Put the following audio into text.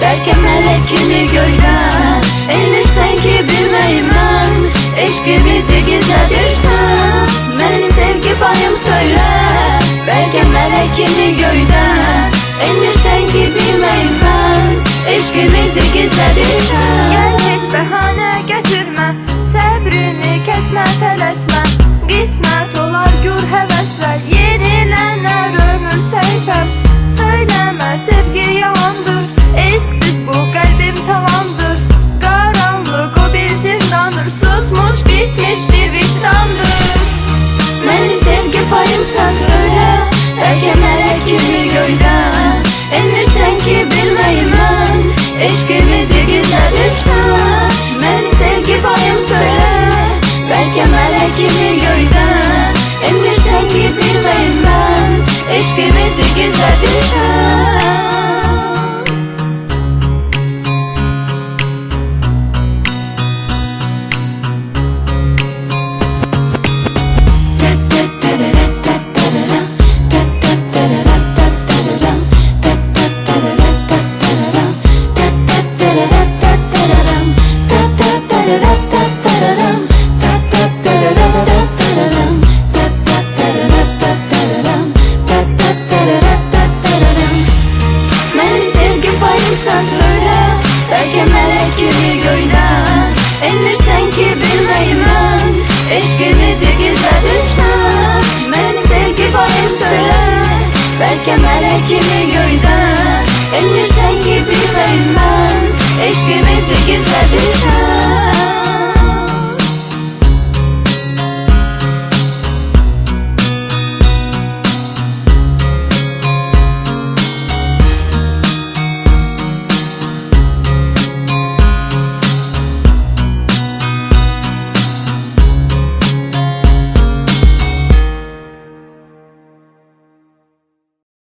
Belki melek kimi göydən Elmirsən ki bilməyim mən Eşqimizi gizlədirsən Məni sevgi payım söylə Belki melek kimi göydən Elmirsən ki bilməyim mən Eşqimizi gizlədirsən Gəl heç bəhanə gətirmə Səbrini kəsmə, tələsmə Qismət olar gür həvəslər Yenilənər ömür səhifəm Söyləmə sevgi yalandır Eşqsiz bu qəlbim tavandır Qaranlıq o bir zindandır Susmuş bitmiş bir vicdandır Məni sevgi payımsan söylə Belki melek kimi göydən Elmirsən ki bilməyim mən Eşqimizi gizlədirsən Məni sevgi payım söylə Belki melek kimi göydən Elmirsən ki bilməyim mən Eşqimizi gizlədirsən Məni sevgi payımsan söylə Belki melek kimi göydən Elmirsən ki bilməyim mən Eşqimizi gizlədirsən Məni sevgi payım söylə Belki melek kimi göydən Elmirsən ki bilməyim mən Eşqimizi gizlədirsən